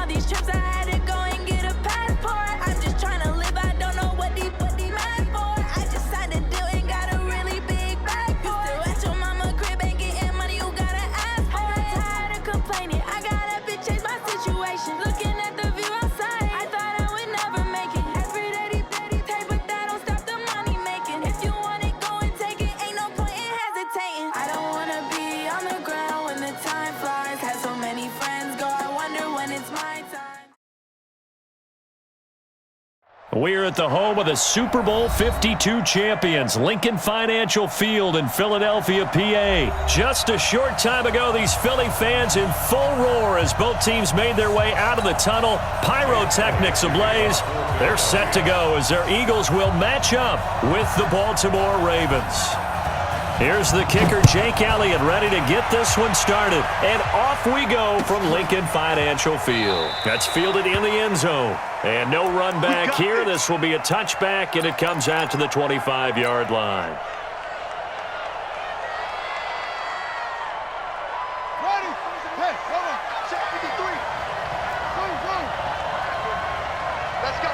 these trips, I had to go and get a passport. I'm just trying to live, I don't know what these mad for. I just signed a deal and got a really big bag for it. Still at your mama crib ain't getting money, you gotta ask for it. I'm tired of complaining, I gotta bitch change my situation. Looking at the view outside, I thought I would never make it. Every day they pay, but that don't stop the money making. If you want it, go and take it, ain't no point in hesitating. I don't wanna be on the ground when the time flies. Had so many friends go, I wonder when it's my time. We're at the home of the Super Bowl 52 champions, Lincoln Financial Field in Philadelphia, PA. Just a short time ago, these Philly fans in full roar as both teams made their way out of the tunnel. Pyrotechnics ablaze. They're set to go as their Eagles will match up with the Baltimore Ravens. Here's the kicker, Jake Elliott, ready to get this one started. And off we go from Lincoln Financial Field. That's fielded in the end zone. And no run back here. This will be a touchback, and it comes out to the 25-yard line. Ready? Hey, hold on. Check 53. Boom. Let's go.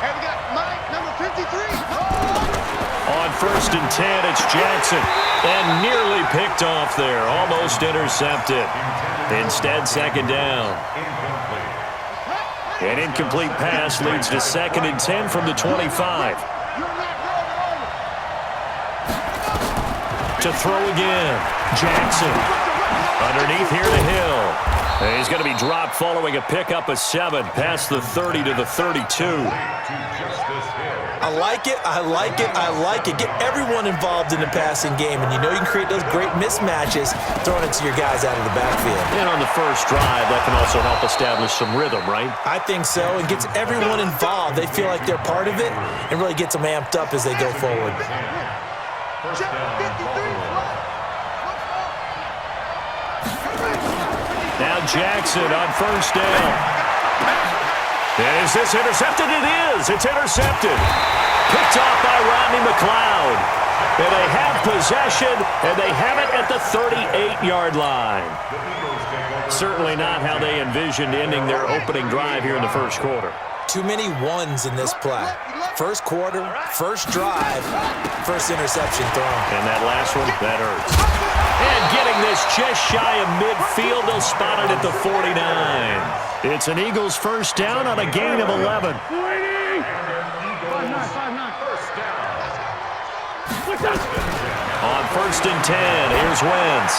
Hey, we got Mike, number 53. On 1st and 10, it's Jackson. And nearly picked off there. Almost intercepted. Instead, 2nd down. An incomplete pass leads to 2nd and 10 from the 25. To throw again. Jackson. Underneath here to Hill. And he's going to be dropped following a pickup of 7 past the 30 to the 32. I like it. Get everyone involved in the passing game, and you know you can create those great mismatches throwing it to your guys out of the backfield. And on the first drive, that can also help establish some rhythm, right? I think so. It gets everyone involved. They feel like they're part of it and really gets them amped up as they go forward. Now Jackson on 1st down. And is this intercepted? It is. It's intercepted. Picked off by Rodney McLeod. And they have possession, and they have it at the 38-yard line. Certainly not how they envisioned ending their opening drive here in the first quarter. Too many ones in this play. First quarter, first drive, first interception thrown. And that last one, that hurts. And getting this just shy of midfield, they'll spot it at the 49. It's an Eagles first down on a gain of 11. On 1st and 10, here's Wentz.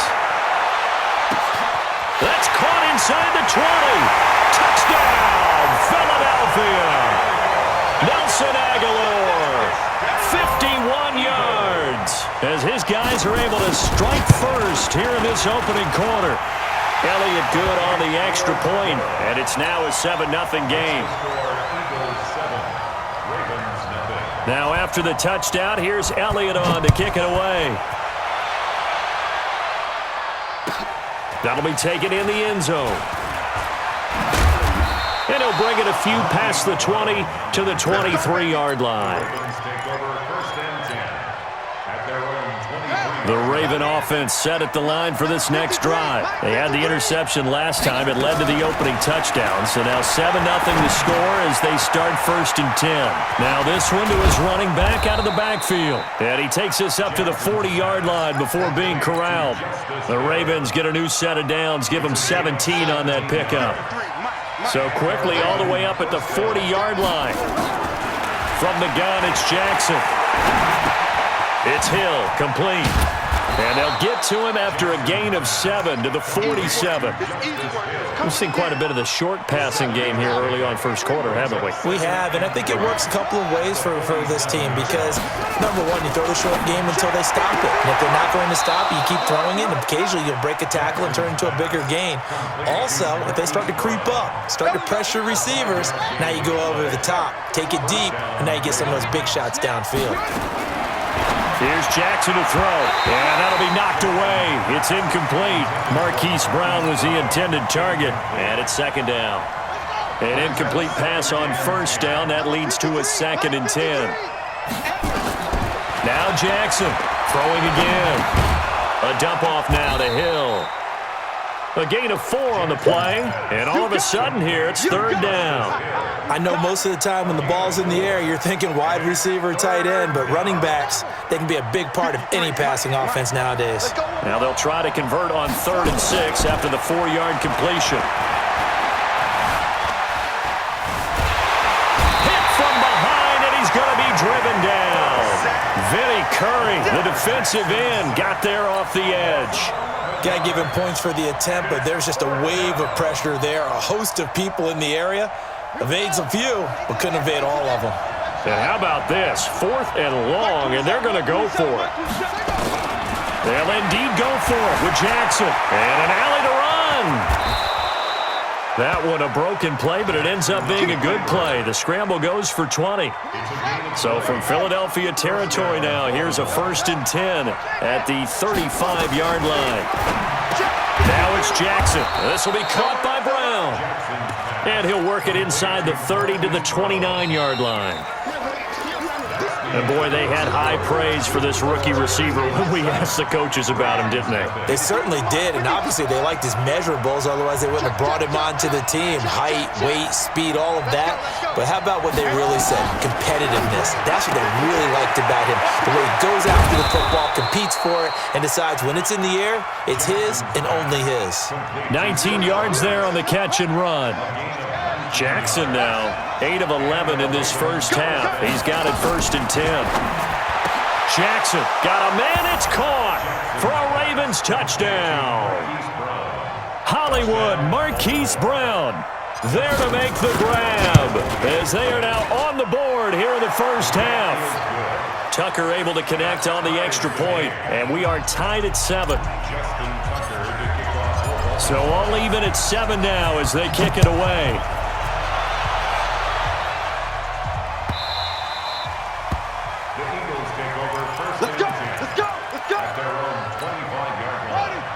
That's caught inside the 20. Touchdown, Philadelphia. Nelson Aguilar, 51 yards, as his guys are able to strike first here in this opening quarter. Elliott good on the extra point, and it's now a 7-0 game. Now after the touchdown, here's Elliott on to kick it away. That'll be taken in the end zone. And he'll bring it a few past the 20 to the 23-yard line. The Raven offense set at the line for this next drive. They had the interception last time. It led to the opening touchdown. So now 7-0 the score as they start 1st and 10. Now this one to his running back out of the backfield. And he takes us up to the 40-yard line before being corralled. The Ravens get a new set of downs, give them 17 on that pickup. So quickly all the way up at the 40-yard line. From the gun, it's Jackson. It's Hill, complete. And they'll get to him after a gain of 7 to the 47. We've seen quite a bit of the short passing game here early on first quarter, haven't we? We have, and I think it works a couple of ways for this team because, number one, you throw the short game until they stop it. And if they're not going to stop it, you keep throwing it, and occasionally you'll break a tackle and turn it into a bigger gain. Also, if they start to creep up, start to pressure receivers, now you go over the top, take it deep, and now you get some of those big shots downfield. Here's Jackson to throw, and that'll be knocked away. It's incomplete. Marquise Brown was the intended target, and it's 2nd down. An incomplete pass on 1st down. That leads to a 2nd and 10. Now Jackson throwing again. A dump off now to Hill. A gain of 4 on the play, and all of a sudden here, it's third down. I know most of the time when the ball's in the air, you're thinking wide receiver, tight end, but running backs, they can be a big part of any passing offense nowadays. Now they'll try to convert on 3rd and 6 after the 4-yard completion. Hit from behind, and he's going to be driven down. Vinny Curry, the defensive end, got there off the edge. Got to give him points for the attempt, but there's just a wave of pressure there. A host of people in the area. Evades a few, but couldn't evade all of them. And how about this? 4th and long, and they're going to go for it. They'll indeed go for it with Jackson. And an alley to run. That one a broken play, but it ends up being a good play. The scramble goes for 20. So from Philadelphia territory now, here's a 1st and 10 at the 35-yard line. Now it's Jackson. This will be caught by Brown. And he'll work it inside the 30 to the 29-yard line. And, boy, they had high praise for this rookie receiver when we asked the coaches about him, didn't they? They certainly did, and obviously they liked his measurables, otherwise they wouldn't have brought him onto the team. Height, weight, speed, all of that. But how about what they really said? Competitiveness. That's what they really liked about him. The way he goes after the football, competes for it, and decides when it's in the air, it's his and only his. 19 yards there on the catch and run. Jackson now, 8 of 11 in this first half. He's got it 1st and 10. Jackson got a man. It's caught for a Ravens touchdown. Hollywood, Marquise Brown there to make the grab as they are now on the board here in the first half. Tucker able to connect on the extra point, and we are tied at 7. So all even at 7 now as they kick it away.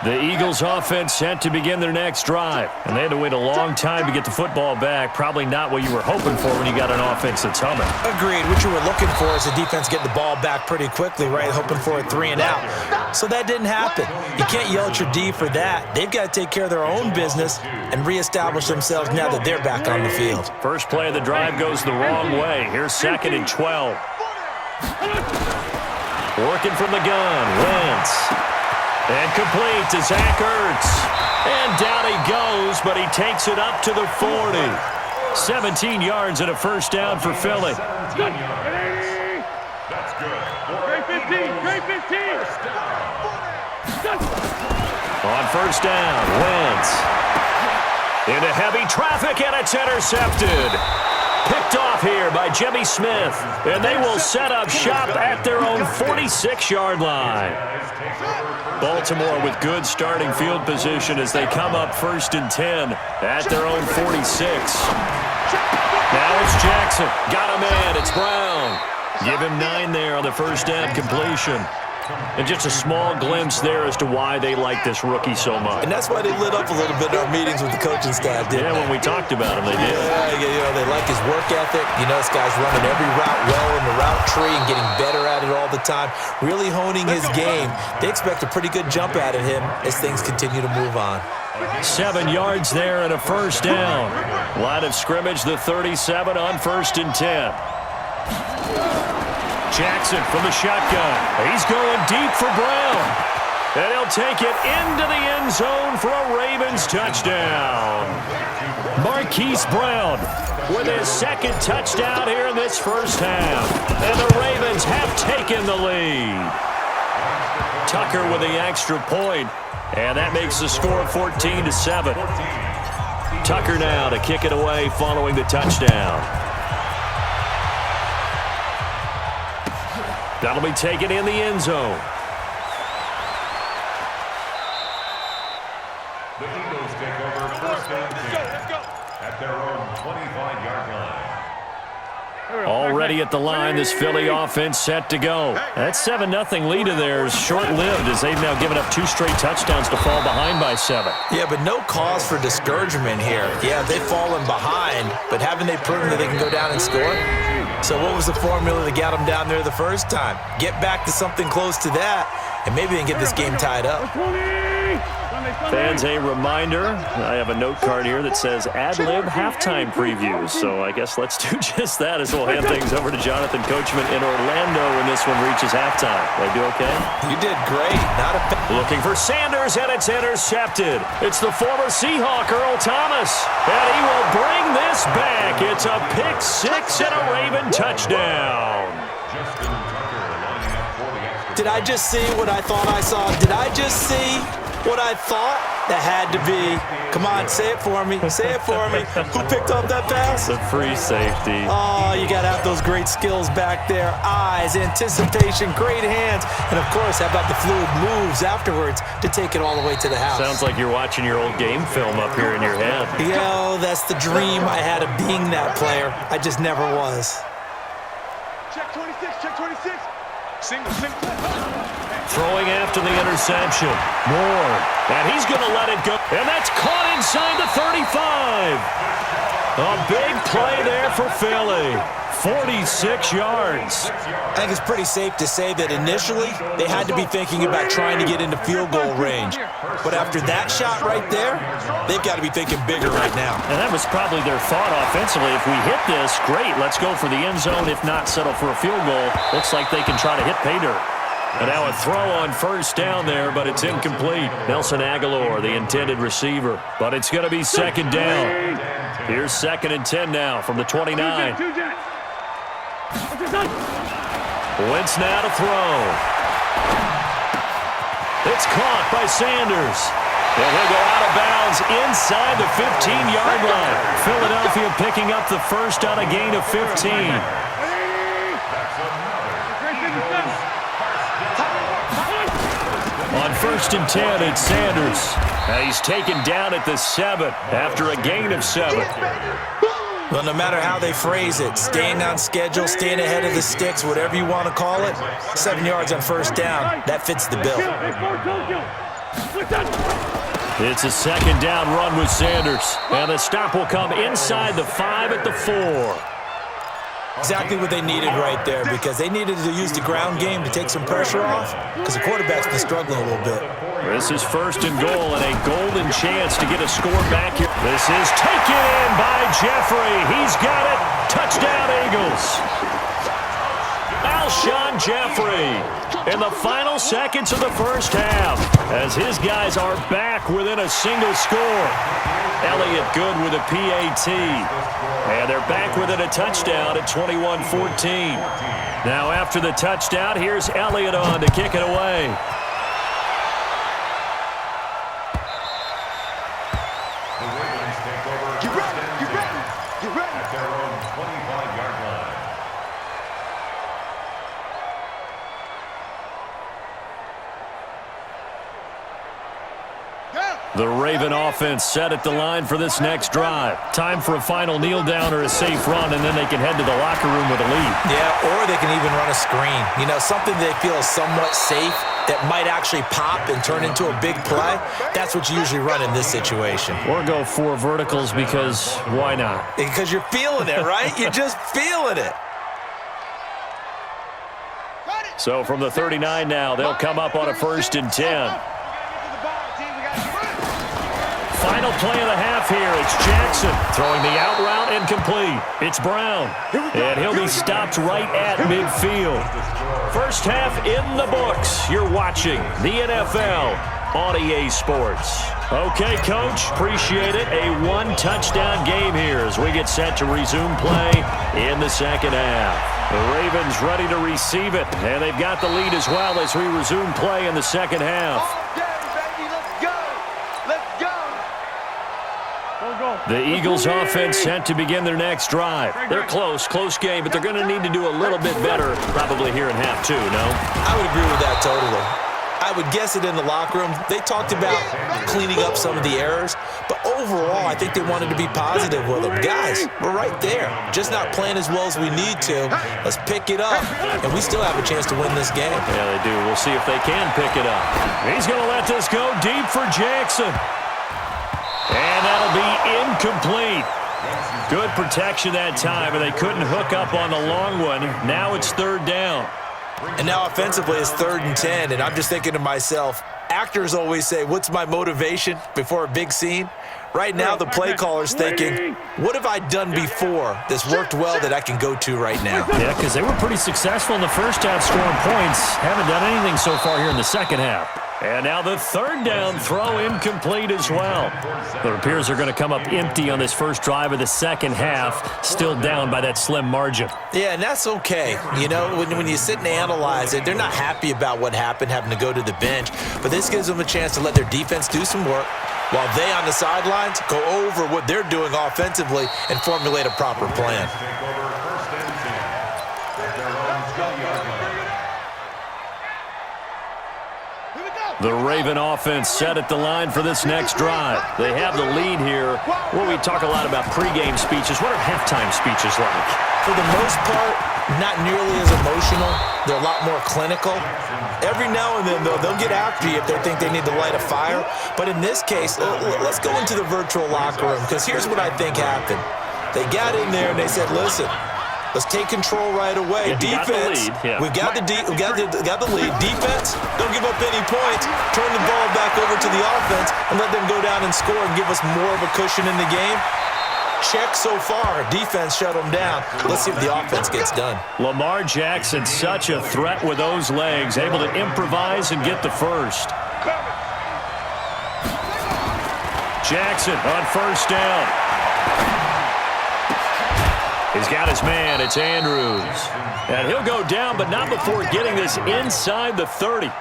The Eagles offense set to begin their next drive. And they had to wait a long time to get the football back. Probably not what you were hoping for when you got an offense that's humming. Agreed. What you were looking for is the defense getting the ball back pretty quickly, right? Hoping for a 3 and out. So that didn't happen. You can't yell at your D for that. They've got to take care of their own business and reestablish themselves now that they're back on the field. First play of the drive goes the wrong way. Here's 2nd and 12. Working from the gun. Wentz. And complete to Zach Ertz. And down he goes, but he takes it up to the 40. 17 yards and a first down for Philly. That's good. Great 15. Great 15. On first down, Wentz. Into heavy traffic, and it's intercepted. Picked off here by Jimmy Smith. And they will set up shop at their own 46-yard line. Baltimore with good starting field position as they come up 1st and 10 at their own 46. Now it's Jackson. Got a man. It's Brown. Give him 9 there on the first down completion. And just a small glimpse there as to why they like this rookie so much. And that's why they lit up a little bit in our meetings with the coaching staff, didn't they? When we talked about him, they did. Yeah, they like his work ethic. You know, this guy's running every route well in the route tree and getting better at it all the time, really honing his game. They expect a pretty good jump out of him as things continue to move on. 7 yards there and a first down. Line of scrimmage, the 37 on 1st and 10. Jackson from the shotgun. He's going deep for Brown. And he'll take it into the end zone for a Ravens touchdown. Marquise Brown with his 2nd touchdown here in this first half. And the Ravens have taken the lead. Tucker with the extra point. And that makes the score 14-7. Tucker now to kick it away following the touchdown. That'll be taken in the end zone. The Eagles take over 1st and 10 at their own 25-yard line. Already at the line, this Philly offense set to go. That 7-0 lead of theirs short-lived as they've now given up 2 straight touchdowns to fall behind by 7. Yeah, but no cause for discouragement here. Yeah, they've fallen behind, but haven't they proven that they can go down and score? So what was the formula that got them down there the first time? Get back to something close to that, and maybe they can get this game tied up. Fans, a reminder, I have a note card here that says ad-lib halftime previews. So I guess let's do just that as we'll hand things over to Jonathan Coachman in Orlando when this one reaches halftime. Did I do okay? You did great. Not a Looking for Sanders, and it's intercepted. It's the former Seahawk, Earl Thomas, and he will bring this back. It's a pick six and a Raven touchdown. Did I just see what I thought I saw? Did I just see what I thought? That had to be. Come on, say it for me. Say it for me. Who picked up that pass? The free safety. Oh, you got to have those great skills back there. Eyes, anticipation, great hands. And, of course, how about the fluid moves afterwards to take it all the way to the house? Sounds like you're watching your old game film up here in your head. Yo, that's the dream I had of being that player. I just never was. Check 26, check 26. Single. Throwing after the interception. Moore. And he's going to let it go. And that's caught inside the 35. A big play there for Philly. 46 yards. I think it's pretty safe to say that initially they had to be thinking about trying to get into field goal range. But after that shot right there, they've got to be thinking bigger right now. And that was probably their thought offensively. If we hit this, great, let's go for the end zone. If not, settle for a field goal. Looks like they can try to hit pay dirt. And now a throw on first down there, but it's incomplete. Nelson Aguilar, the intended receiver. But it's going to be second down. Here's 2nd and 10 now from the 29. Wentz now to throw. It's caught by Sanders. And he'll go out of bounds inside the 15-yard line. Philadelphia picking up the first on a gain of 15. On 1st and 10, it's Sanders. And he's taken down at the 7 after a gain of 7. Well, no matter how they phrase it, staying on schedule, staying ahead of the sticks, whatever you want to call it, 7 yards on first down, that fits the bill. It's a 2nd down run with Sanders. And the stop will come inside the 5 at the 4. Exactly what they needed right there, because they needed to use the ground game to take some pressure off, because the quarterback's been struggling a little bit. This is 1st and goal, and a golden chance to get a score back here. This is taken in by Jeffrey. He's got it. Touchdown, Eagles. Alshon Jeffrey in the final seconds of the first half as his guys are back within a single score. Elliott good with a PAT. And they're back within a touchdown at 21-14. Now after the touchdown, here's Elliott on to kick it away. Get ready. At their own 25-yard line. The Raven offense set at the line for this next drive. Time for a final kneel down or a safe run, and then they can head to the locker room with a lead. Yeah, or they can even run a screen. You know, something they feel is somewhat safe that might actually pop and turn into a big play. That's what you usually run in this situation. Or go 4 verticals because why not? Because you're feeling it, right? You're just feeling it. So from the 39 now, they'll come up on a 1st and 10. Final play of the half here. It's Jackson throwing the out route incomplete. It's Brown, and he'll be stopped right at midfield. First half in the books. You're watching the NFL on EA Sports. Okay, Coach, appreciate it. A 1-touchdown game here as we get set to resume play in the second half. The Ravens ready to receive it, and they've got the lead as well as we resume play in the second half. The Eagles offense set to begin their next drive. They're close game, but they're going to need to do a little bit better probably here in half 2, no? I would agree with that totally. I would guess it in the locker room. They talked about cleaning up some of the errors, but overall, I think they wanted to be positive with them. Guys, we're right there. Just not playing as well as we need to. Let's pick it up, and we still have a chance to win this game. Yeah, they do. We'll see if they can pick it up. He's going to let this go deep for Jackson. And that'll be incomplete. Good protection that time, and they couldn't hook up on the long one. Now it's 3rd down. And now offensively it's 3rd and 10, and I'm just thinking to myself, actors always say, what's my motivation before a big scene? Right now, the play caller's thinking, what have I done before that's worked well that I can go to right now? Yeah, because they were pretty successful in the first half scoring points. Haven't done anything so far here in the second half. And now the third down throw incomplete as well. It appears they're going to come up empty on this first drive of the second half, still down by that slim margin. Yeah, and that's okay. You know, when you sit and analyze it, they're not happy about what happened, having to go to the bench. But this gives them a chance to let their defense do some work while they on the sidelines go over what they're doing offensively and formulate a proper plan. The Raven offense set at the line for this next drive. They have the lead here. Well, we talk a lot about pregame speeches. What are halftime speeches like? For the most part, not nearly as emotional. They're a lot more clinical. Every now and then, though, they'll get after you if they think they need to light a fire. But in this case, let's go into the virtual locker room, because here's what I think happened. They got in there and they said, listen, let's take control right away. Defense, we got the lead. Defense, don't give up any points. Turn the ball back over to the offense and let them go down and score and give us more of a cushion in the game. Check so far. Defense shut them down. Let's see if the offense gets done. Lamar Jackson, such a threat with those legs, able to improvise and get the first. Jackson on first down. He's got his man. It's Andrews. And he'll go down, but not before getting this inside the 30.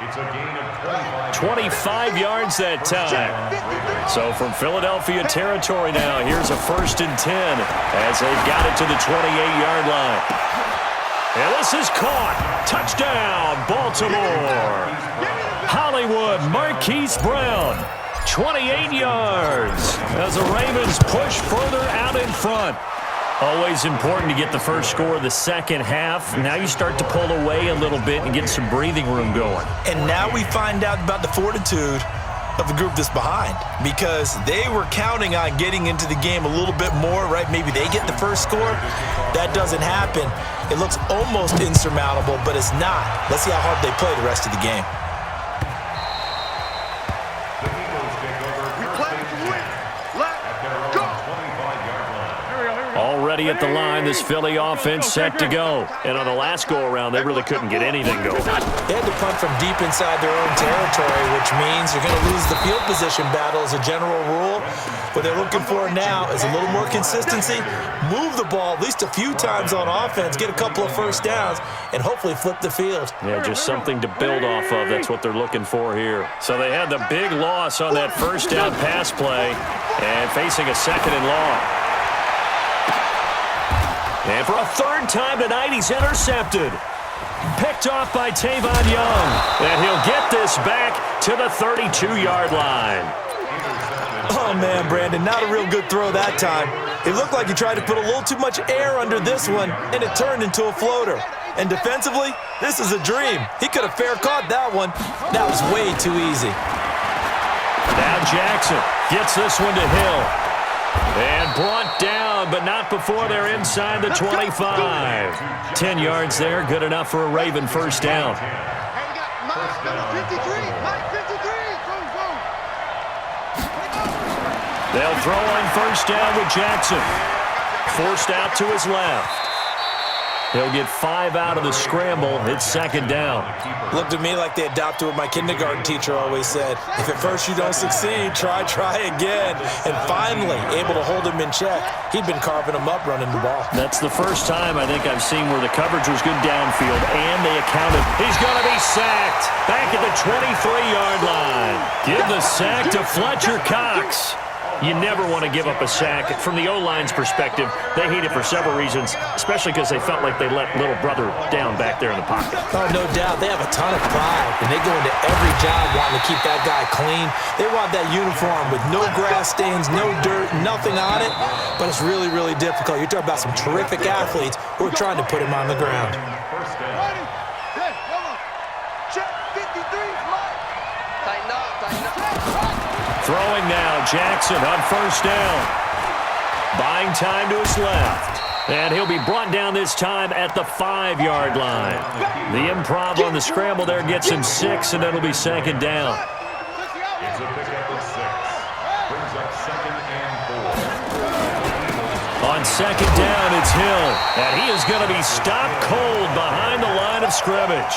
25 yards that time. So from Philadelphia territory now, here's a 1st and 10 as they've got it to the 28-yard line. And this is caught. Touchdown, Baltimore. Hollywood, Marquise Brown. 28 yards as the Ravens push further out in front. Always important to get the first score of the second half. Now you start to pull away a little bit and get some breathing room going. And now we find out about the fortitude of the group that's behind, because they were counting on getting into the game a little bit more, right? Maybe they get the first score. That doesn't happen. It looks almost insurmountable, but it's not. Let's see how hard they play the rest of the game. Already at the line, this Philly offense set to go. And on the last go-around, they really couldn't get anything going. They had to punt from deep inside their own territory, which means you're going to lose the field position battle as a general rule. What they're looking for now is a little more consistency, move the ball at least a few times on offense, get a couple of first downs, and hopefully flip the field. Yeah, just something to build off of. That's what they're looking for here. So they had the big loss on that first down pass play and facing a 2nd and long. And for a 3rd time tonight, he's intercepted. Picked off by Tavon Young. And he'll get this back to the 32-yard line. Oh, man, Brandon, not a real good throw that time. It looked like he tried to put a little too much air under this one, and it turned into a floater. And defensively, this is a dream. He could have fair caught that one. That was way too easy. Now Jackson gets this one to Hill. And brought down, but not before they're inside the 25. 10 yards there, good enough for a Raven first down. They'll throw on first down with Jackson. Forced out to his left. He'll get 5 out of the scramble. It's 2nd down. Looked to me like they adopted what my kindergarten teacher always said. If at first you don't succeed, try again. And finally, able to hold him in check. He'd been carving him up running the ball. That's the first time I think I've seen where the coverage was good downfield, and they accounted. He's going to be sacked back at the 23-yard line. Give the sack to Fletcher Cox. You never want to give up a sack. From the O-line's perspective, they hate it for several reasons, especially because they felt like they let little brother down back there in the pocket. Oh, no doubt. They have a ton of pride, and they go into every job wanting to keep that guy clean. They want that uniform with no grass stains, no dirt, nothing on it, but it's really, really difficult. You're talking about some terrific athletes who are trying to put him on the ground. Throwing now, Jackson on first down. Buying time to his left. And he'll be brought down this time at the 5-yard line. The improv on the scramble there gets him 6, and it'll be 2nd down. It's a pickup of 6. Brings up 2nd and 4. On 2nd down, it's Hill, and he is going to be stopped cold behind the line of scrimmage.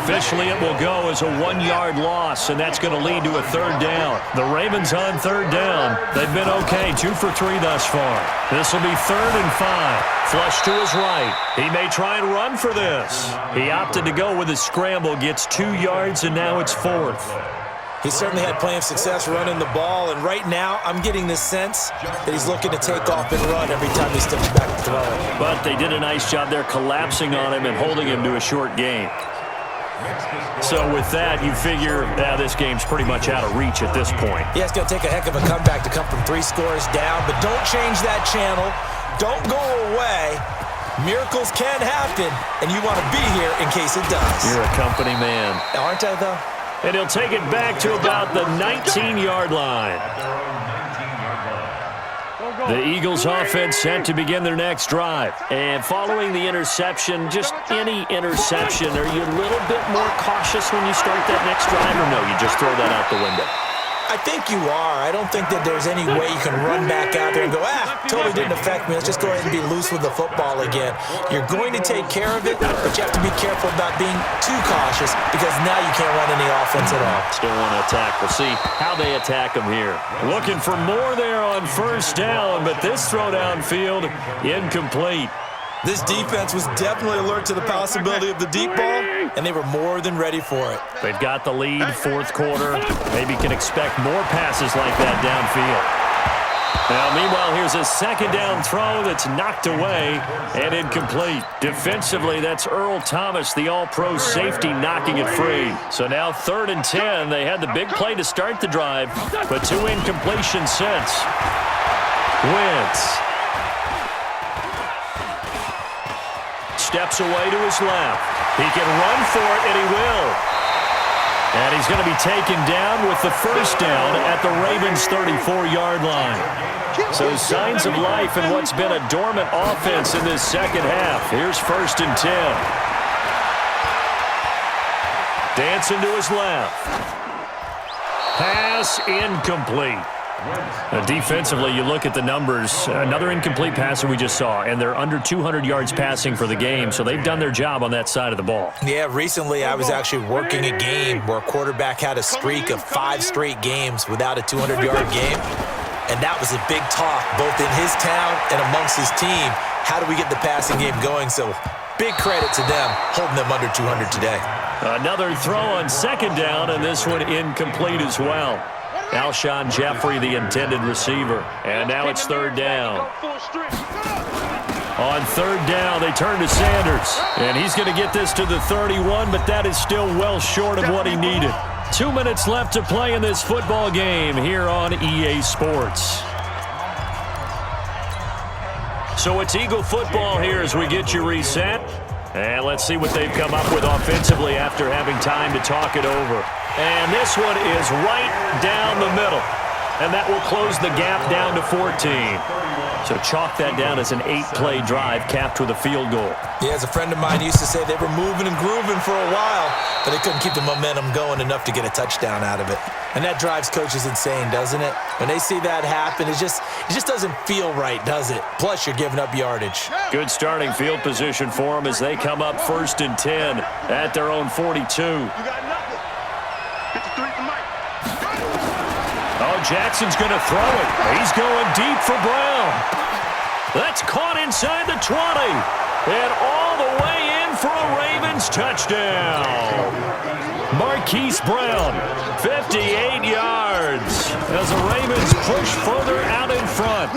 Officially, it will go as a 1-yard loss, and that's going to lead to a 3rd down. The Ravens on 3rd down. They've been okay, 2 for 3 thus far. This will be 3rd and 5. Flush to his right. He may try and run for this. He opted to go with his scramble, gets 2 yards, and now it's 4th. He certainly had plenty of success running the ball, and right now I'm getting this sense that he's looking to take off and run every time he steps back to throw it. But they did a nice job there collapsing on him and holding him to a short gain. So with that, you figure this game's pretty much out of reach at this point. Yeah, it's going to take a heck of a comeback to come from 3 scores down, but don't change that channel. Don't go away. Miracles can happen, and you want to be here in case it does. You're a company man. Aren't I, though? And he'll take it back to about the 19-yard line. The Eagles offense set to begin their next drive. And following the interception, just any interception, are you a little bit more cautious when you start that next drive, or no, you just throw that out the window? I think you are. I don't think that there's any way you can run back out there and go, totally didn't affect me. Let's just go ahead and be loose with the football again. You're going to take care of it, but you have to be careful about being too cautious because now you can't run any offense at all. Still want to attack. We'll see how they attack them here. Looking for more there on 1st down, but this throw downfield incomplete. This defense was definitely alert to the possibility of the deep ball, and they were more than ready for it. They've got the lead, 4th quarter. Maybe can expect more passes like that downfield. Now, meanwhile, here's a 2nd down throw that's knocked away and incomplete. Defensively, that's Earl Thomas, the all-pro safety, knocking it free. So now 3rd and 10. They had the big play to start the drive, but 2 incompletions since. Wentz steps away to his left. He can run for it, and he will. And he's going to be taken down with the 1st down at the Ravens' 34-yard line. So signs of life in what's been a dormant offense in this 2nd half. Here's 1st and 10. Dancing to his left. Pass incomplete. Defensively, you look at the numbers. Another incomplete pass that we just saw, and they're under 200 yards passing for the game, so they've done their job on that side of the ball. Yeah, recently I was actually working a game where a quarterback had a streak of 5 straight games without a 200-yard game, and that was a big talk both in his town and amongst his team. How do we get the passing game going? So big credit to them holding them under 200 today. Another throw on 2nd down, and this one incomplete as well. Alshon Jeffrey, the intended receiver. And now it's 3rd down. On 3rd down, they turn to Sanders. And he's going to get this to the 31, but that is still well short of what he needed. 2 minutes left to play in this football game here on EA Sports. So it's Eagle football here as we get you reset. And let's see what they've come up with offensively after having time to talk it over. And this one is right down the middle. And that will close the gap down to 14. So chalk that down as an 8-play drive capped with a field goal. Yeah, as a friend of mine used to say, they were moving and grooving for a while, but they couldn't keep the momentum going enough to get a touchdown out of it. And that drives coaches insane, doesn't it? When they see that happen, it just doesn't feel right, does it? Plus, you're giving up yardage. Good starting field position for them as they come up 1st and 10 at their own 42. You got nothing. 53 for Mike. Oh, Jackson's going to throw it. He's going deep for Brown. That's caught inside the 20. And all the way in for a Ravens touchdown. Marquise Brown, 58 yards. As the Ravens push further out in front.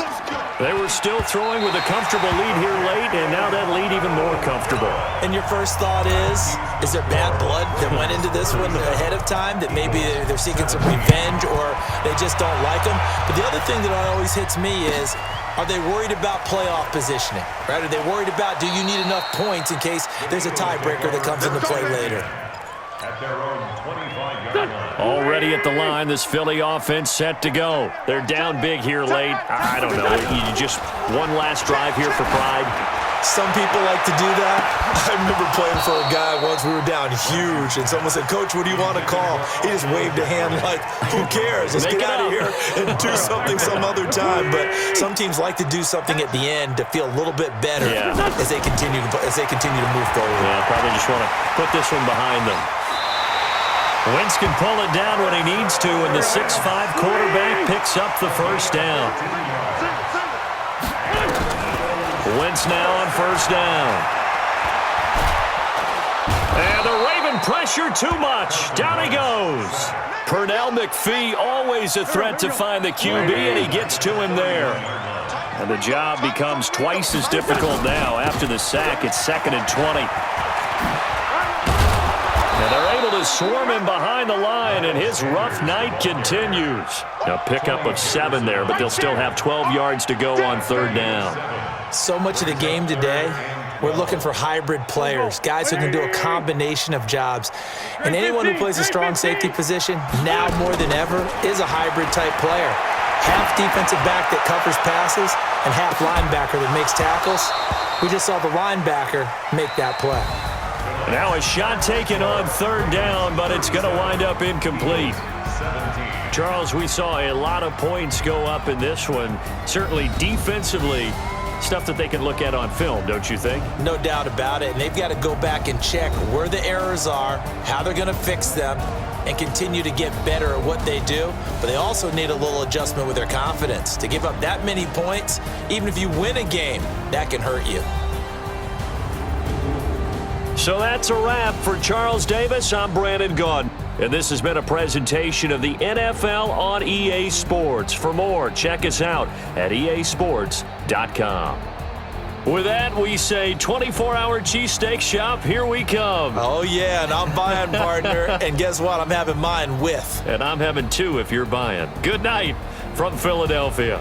They were still throwing with a comfortable lead here late, and now that lead even more comfortable. And your first thought is there bad blood that went into this one ahead of time, that maybe they're seeking some revenge or they just don't like them? But the other thing that always hits me is, are they worried about playoff positioning? Right? Are they worried about, do you need enough points in case there's a tiebreaker that comes into play later? At their own 25-yard line. Already at the line, this Philly offense set to go. They're down big here late. I don't know. You just one last drive here for pride. Some people like to do that. I remember playing for a guy once. We were down huge, and someone said, "Coach, what do you want to call?" He just waved a hand like, "Who cares? Let's get out of here and do something some other time." But some teams like to do something at the end to feel a little bit better as they continue to move forward. Yeah, probably just want to put this one behind them. Wentz can pull it down when he needs to, and the 6'5" quarterback picks up the first down. Wentz now on first down. And the Raven pressure too much. Down he goes. Pernell McPhee, always a threat to find the QB, and he gets to him there. And the job becomes twice as difficult now. After the sack, it's 2nd and 20. And they're able to swarm him behind the line, and his rough night continues. A pickup of 7 there, but they'll still have 12 yards to go on third down. So much of the game today, we're looking for hybrid players, guys who can do a combination of jobs. And anyone who plays a strong safety position, now more than ever, is a hybrid-type player. Half defensive back that covers passes and half linebacker that makes tackles. We just saw the linebacker make that play. Now a shot taken on third down, but it's going to wind up incomplete. Charles, we saw a lot of points go up in this one. Certainly defensively, stuff that they can look at on film, don't you think? No doubt about it. And they've got to go back and check where the errors are, how they're going to fix them, and continue to get better at what they do. But they also need a little adjustment with their confidence. To give up that many points, even if you win a game, that can hurt you. So that's a wrap for Charles Davis. I'm Brandon Gaudin. And this has been a presentation of the NFL on EA Sports. For more, check us out at easports.com. With that, we say 24-hour cheesesteak shop, here we come. Oh, yeah, and I'm buying, partner. And guess what? I'm having mine with. And I'm having 2 if you're buying. Good night from Philadelphia.